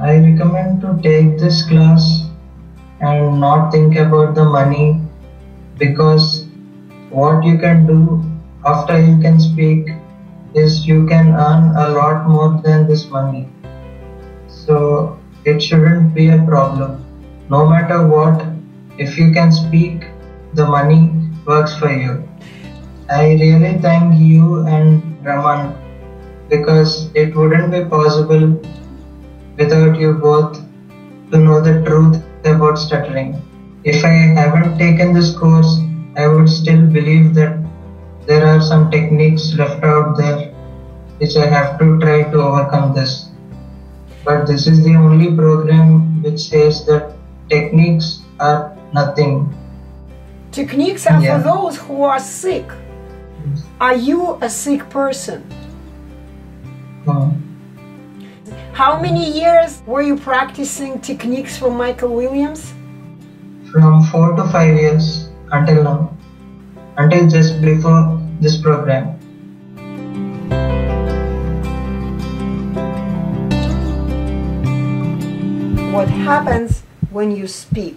I recommend to take this class and not think about the money, because what you can do after you can speak is you can earn a lot more than this money. So it shouldn't be a problem. No matter what, if you can speak, the money works for you. I really thank you and Raman, because it wouldn't be possible without you both to know the truth about stuttering. If I haven't taken this course, I would still believe that there are some techniques left out there which I have to try to overcome this. But this is the only program which says that techniques are nothing. Techniques are for those who are sick. Are you a sick person? How many years were you practicing techniques from Michael Williams? From 4 to 5 years until now, until just before this program. What happens when you speak?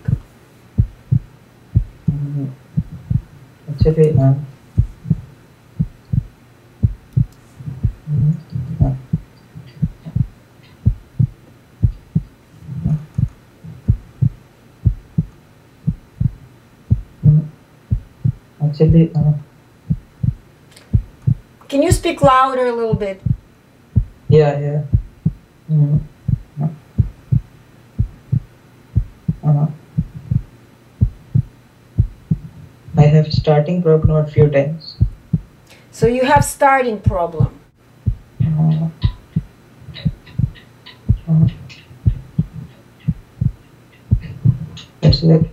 Actually, Can you speak louder a little bit? Yeah. I have starting problem a few times. So you have starting problem. It's like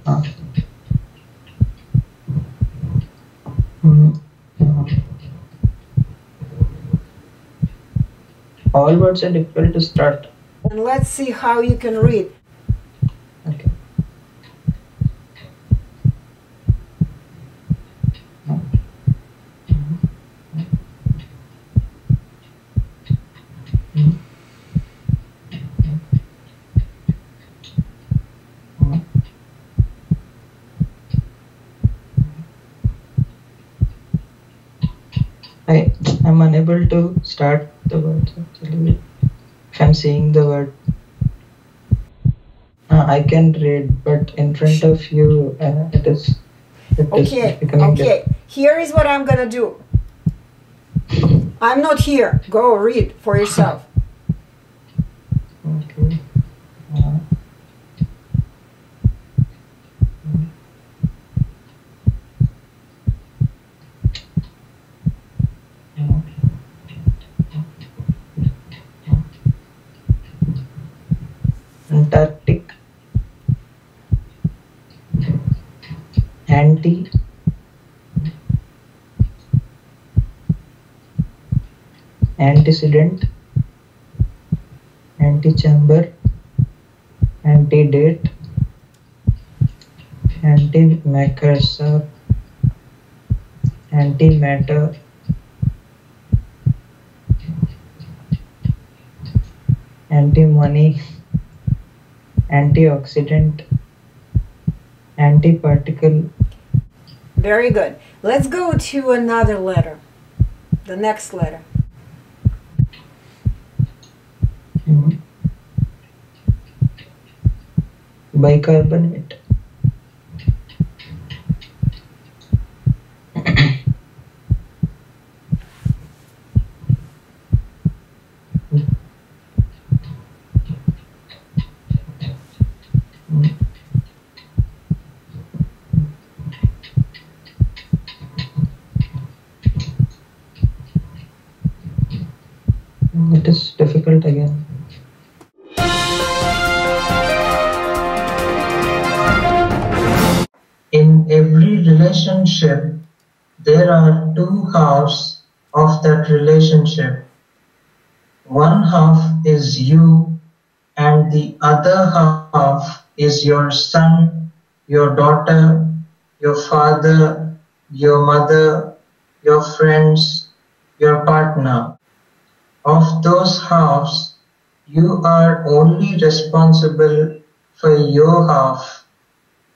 all words are difficult to start. And let's see how you can read. Okay. I'm unable to start the words actually. If I'm seeing the word, I can read, but in front of you, it is becoming okay. Here is what I'm gonna do. I'm not here. Go read for yourself. Okay. Antarctic, anti, antecedent, antechamber, antedate, antimacassar, antimatter, antimony, antioxidant, antiparticle. Very good. Let's go to another letter. The next letter. Bicarbonate. It is difficult again. In every relationship, there are two halves of that relationship. One half is you, and the other half is your son, your daughter, your father, your mother, your friends, your partner. Of those halves, You are only responsible for your half.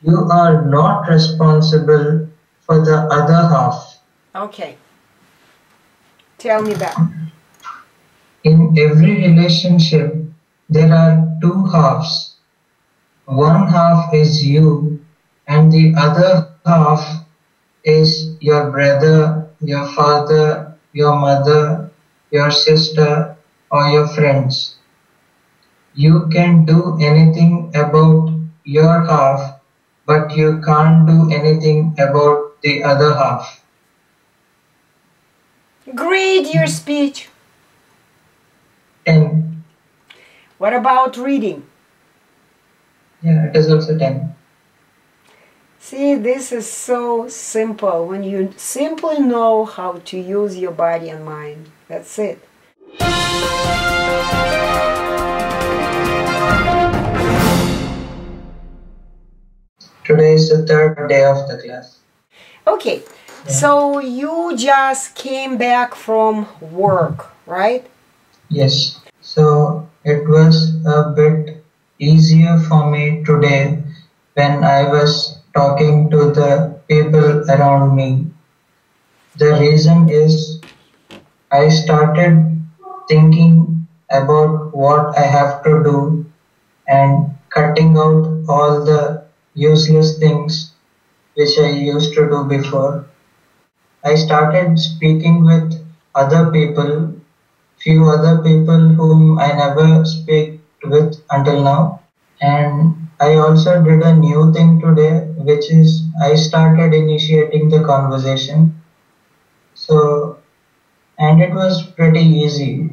You are not responsible for the other half. Okay. Tell me that. In every relationship, there are two halves. One half is you, and the other half is your brother, your father, your mother, your sister, or your friends. You can do anything about your half, but you can't do anything about the other half. Grade your speech. 10. What about reading? Yeah, it is also 10. See, this is so simple when you simply know how to use your body and mind. That's it. Today is the third day of the class. Okay, so you just came back from work, right? Yes. So it was a bit easier for me today when I was talking to the people around me. The reason is I started thinking about what I have to do and cutting out all the useless things which I used to do before. I started speaking with other people, few other people whom I never speak with until now. And I also did a new thing today, which is I started initiating the conversation. And it was pretty easy.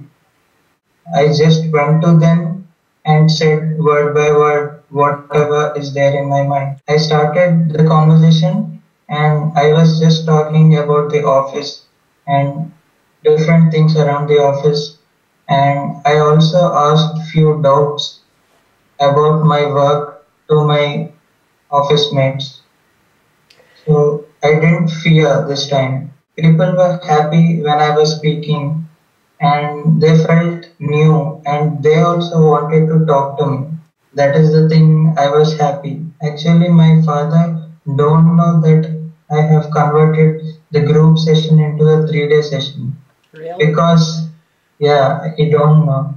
I just went to them and said word by word whatever is there in my mind. I started the conversation and I was just talking about the office and different things around the office. And I also asked few doubts about my work to my office mates. So I didn't fear this time. People were happy when I was speaking and they felt new and they also wanted to talk to me. That is the thing I was happy. Actually, my father don't know that I have converted the group session into a 3-day session. Really? Because, yeah, he don't know.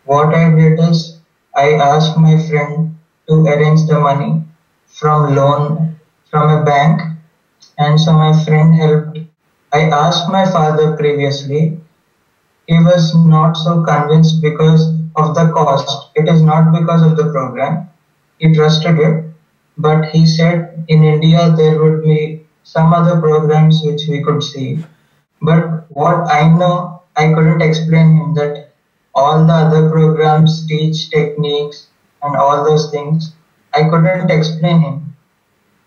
What I did is I asked my friend to arrange the money from loan from a bank, and so my friend helped. I asked my father previously. He was not so convinced because of the cost. It is not because of the program. He trusted it, but he said in India there would be some other programs which we could see. But what I know, I couldn't explain him that all the other programs teach techniques and all those things. I couldn't explain him.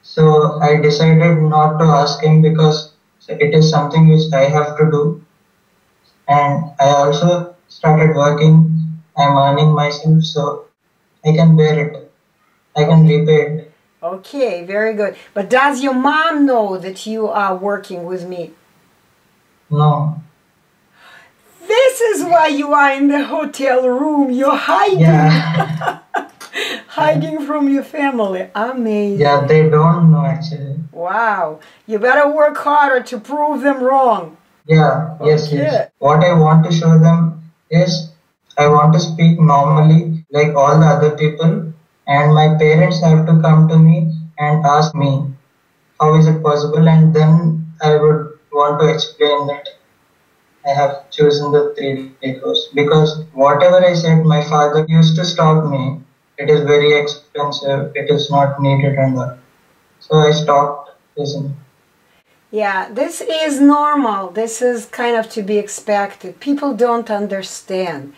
So I decided not to ask him because it is something which I have to do. And I also started working. I'm earning myself, so I can bear it. I can repay it. Okay, very good. But does your mom know that you are working with me? No. This is why you are in the hotel room. You're hiding. Yeah. Hiding from your family. Amazing. Yeah, they don't know actually. Wow. You better work harder to prove them wrong. Yeah, yes, Okay. yes. What I want to show them is I want to speak normally like all the other people, and my parents have to come to me and ask me how is it possible, and then I would want to explain that I have chosen the 3-day course because whatever I said, my father used to stop me. It is very expensive. It is not needed and all. So I stopped listening. Yeah, this is normal. This is kind of to be expected. People don't understand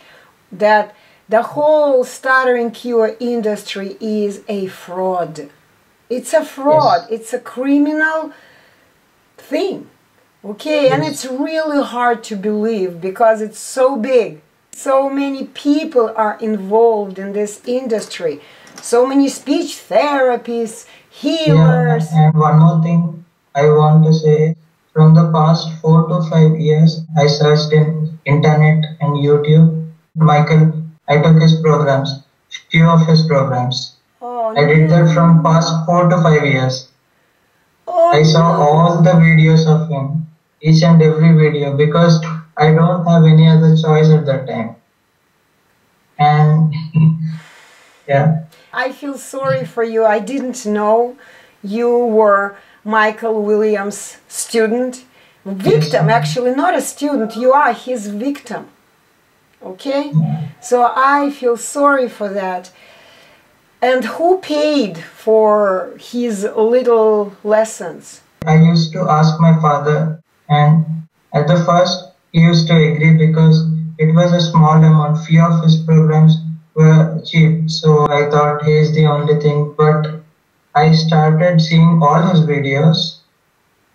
that the whole stuttering cure industry is a fraud. It's a fraud. Yes. It's a criminal thing. Okay, Yes. and it's really hard to believe because it's so big. So many people are involved in this industry. So many speech therapists, healers. Yeah, and one more thing I want to say, from the past 4 to 5 years, I searched in internet and YouTube, Michael I took his programs, few of his programs. Oh, I did that from past 4 to 5 years. Oh, I saw all the videos of him, each and every video, because I don't have any other choice at that time. And yeah. I feel sorry for you. I didn't know you were Michael Williams' student. Victim, actually, not a student. You are his victim. Okay? So I feel sorry for that. And who paid for his little lessons? I used to ask my father, and at the first he used to agree because it was a small amount. Few of his programs were cheap, so I thought he is the only thing. But I started seeing all his videos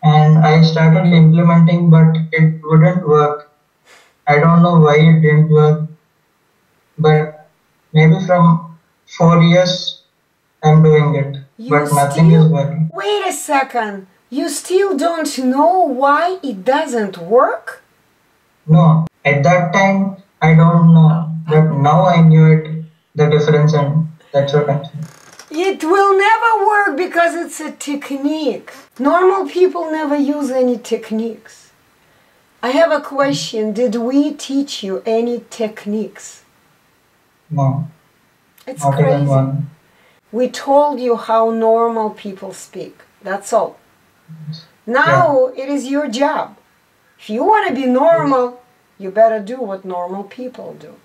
and I started implementing, but it wouldn't work. I don't know why it didn't work, but maybe from 4 years I'm doing it, but nothing is working. Wait a second, you still don't know why it doesn't work? No, at that time I don't know, but now I knew it, the difference, and that's what I'm saying. It will never work because it's a technique. Normal people never use any techniques. I have a question. Did we teach you any techniques? No. It's not crazy. Even one. We told you how normal people speak. That's all. Now it is your job. If you want to be normal, you better do what normal people do.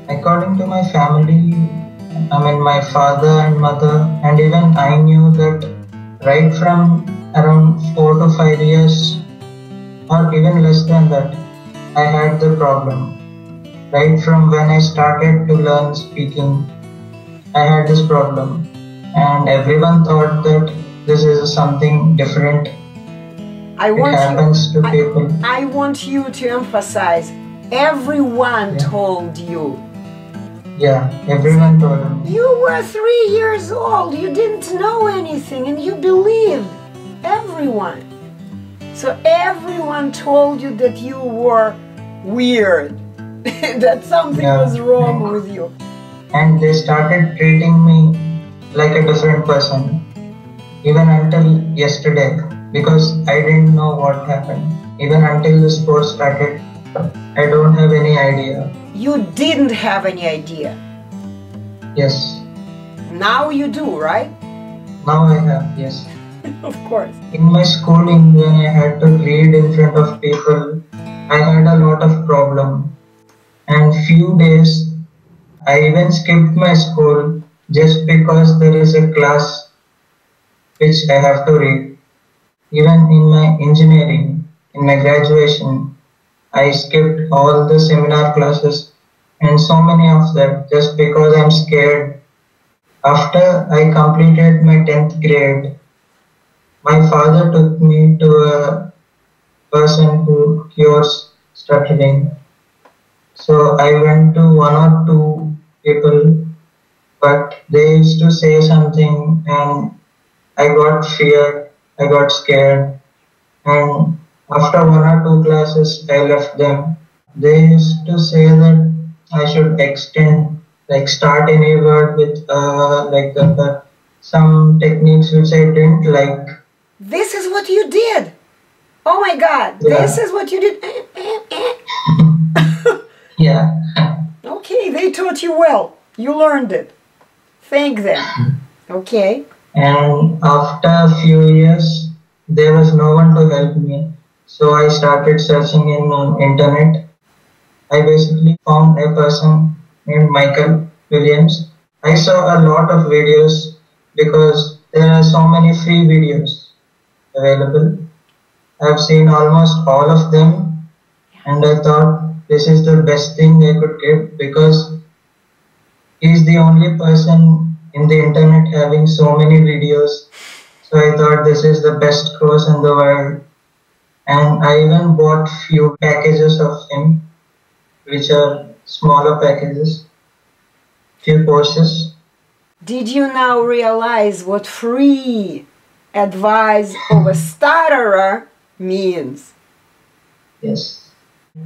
According to my family, my father and mother, and even I knew that right from around 4 to 5 years, or even less than that, I had the problem. Right from when I started to learn speaking, I had this problem. And everyone thought that this is something different. It happens to people. I want you to emphasize, everyone told you. Yeah, everyone told me. You were 3 years old, you didn't know anything, and you believed everyone. So everyone told you that you were weird, that something was wrong with you. And they started treating me like a different person, even until yesterday, because I didn't know what happened. Even until the sport started, I don't have any idea. You didn't have any idea? Yes. Now you do, right? Now I have, yes. Of course. In my schooling, when I had to read in front of people, I had a lot of problem. And few days, I even skipped my school just because there is a class which I have to read. Even in my engineering, in my graduation, I skipped all the seminar classes and so many of them just because I'm scared. After I completed my 10th grade, my father took me to a person who cures stuttering. So I went to 1 or 2 people, but they used to say something and I got feared, I got scared, and after 1 or 2 classes I left them. They used to say that I should extend, like start any word with like some techniques which I didn't like. This is what you did! Oh my God, this is what you did! Yeah. Okay, they taught you well. You learned it. Thank them. Okay. And after a few years, there was no one to help me. So I started searching in internet. I basically found a person named Michael Williams. I saw a lot of videos because there are so many free videos available. I've seen almost all of them and I thought this is the best thing I could get because he's the only person in the internet having so many videos. So I thought this is the best course in the world. And I even bought few packages of him, which are smaller packages, few courses. Did you now realize what free advice of a stutterer means? Yes.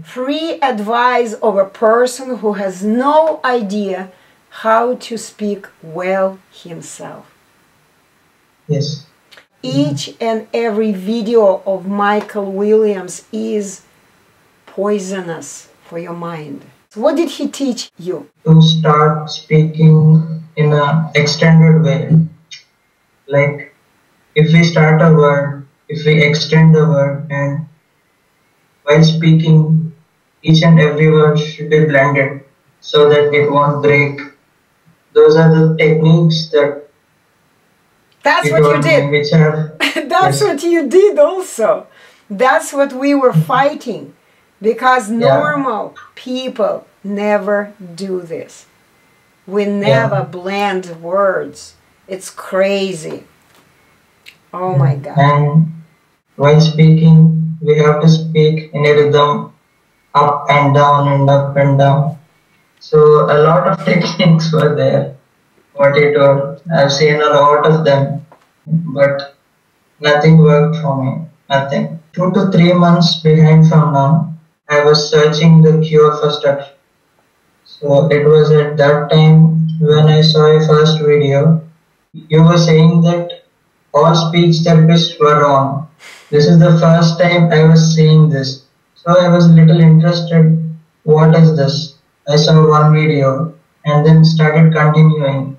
Free advice of a person who has no idea how to speak well himself. Yes. Each and every video of Michael Williams is poisonous for your mind. What did he teach you? To start speaking in an extended way. Like if we start a word, if we extend the word, and while speaking, each and every word should be blended so that it won't break. Those are the techniques that That's what you did. Which are, That's what you did also. That's what we were fighting, because normal people never do this. We never blend words. It's crazy. Oh my God. And while speaking, we have to speak in a rhythm, up and down and up and down. So a lot of techniques were there. What it was, I've seen a lot of them, but nothing worked for me. Nothing. 2 to 3 months behind from now, I was searching the cure for stutter. So it was at that time when I saw your first video. You were saying that all speech therapists were wrong. This is the first time I was seeing this. So I was a little interested. What is this? I saw one video and then started continuing.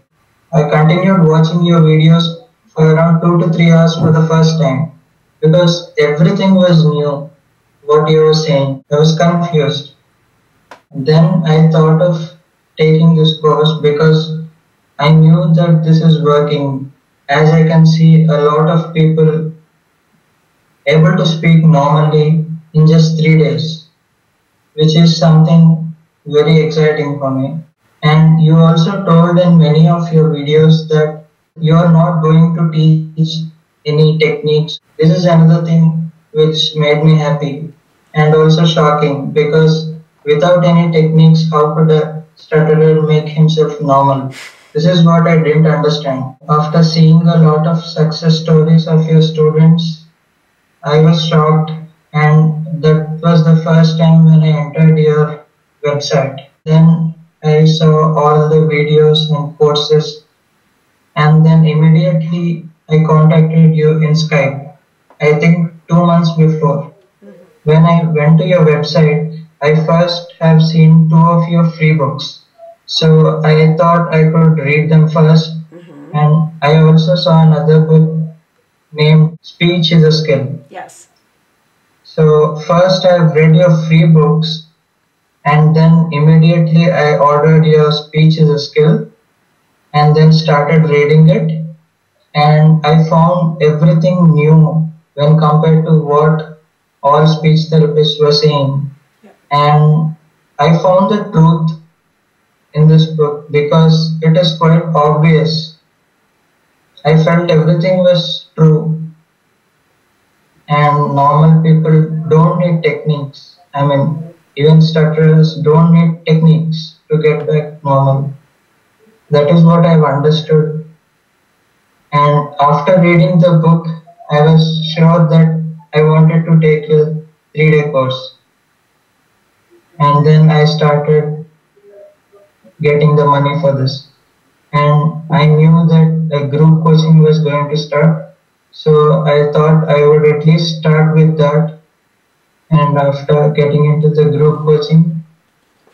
I continued watching your videos for around 2 to 3 hours for the first time because everything was new. What you were saying, I was confused. Then I thought of taking this course because I knew that this is working, as I can see a lot of people able to speak normally in just 3 days, which is something very exciting for me. And you also told in many of your videos that you are not going to teach any techniques. This is another thing which made me happy and also shocking, because without any techniques, how could a stutterer make himself normal? This is what I didn't understand. After seeing a lot of success stories of your students, I was shocked, and that was the first time when I entered your website. Then I saw all the videos and courses, and then immediately I contacted you in Skype. I think 2 months before. When I went to your website, I first have seen 2 of your free books. So I thought I could read them first. And I also saw another book named Speech is a Skill. Yes. So first I've read your free books, and then immediately I ordered your Speech is a Skill and then started reading it. And I found everything new when compared to what all speech therapists were saying. And I found the truth in this book because it is quite obvious. I felt everything was true, and normal people don't need techniques. I mean, even stutterers don't need techniques to get back normal. That is what I've understood. And after reading the book, I was sure that I wanted to take a 3-day course. And then I started getting the money for this. And I knew that a group coaching was going to start. So I thought I would at least start with that. And after getting into the group coaching,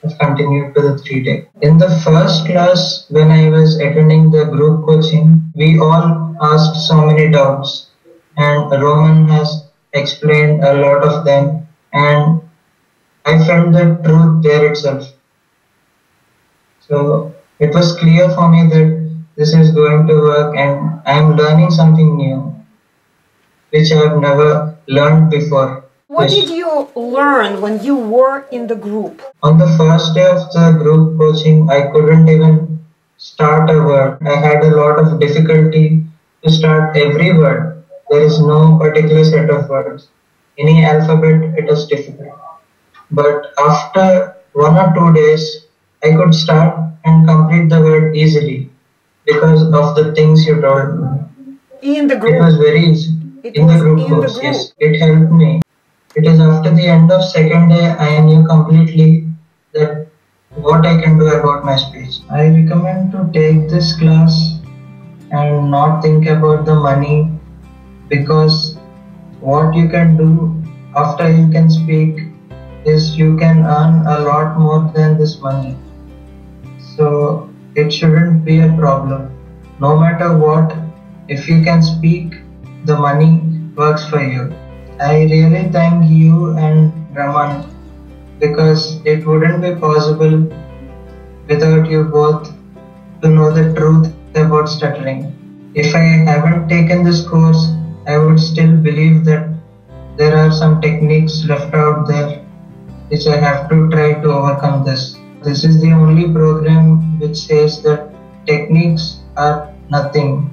I've continued to the 3-day. In the first class, when I was attending the group coaching, we all asked so many doubts. And Roman has explained a lot of them. And I felt the truth there itself. So it was clear for me that this is going to work, and I am learning something new, which I have never learned before. What did you learn when you were in the group? On the first day of the group coaching, I couldn't even start a word. I had a lot of difficulty to start every word. There is no particular set of words. Any alphabet, it is difficult. But after 1 or 2 days, I could start and complete the word easily because of the things you told me. In the group? It was very easy. In the group course, yes. It helped me. It is after the end of second day I knew completely that what I can do about my speech. I recommend to take this class and not think about the money, because what you can do after you can speak is you can earn a lot more than this money. So it shouldn't be a problem. No matter what, if you can speak, the money works for you. I really thank you and Raman, because it wouldn't be possible without you both to know the truth about stuttering. If I haven't taken this course, I would still believe that there are some techniques left out there which I have to try to overcome this. This is the only program which says that techniques are nothing.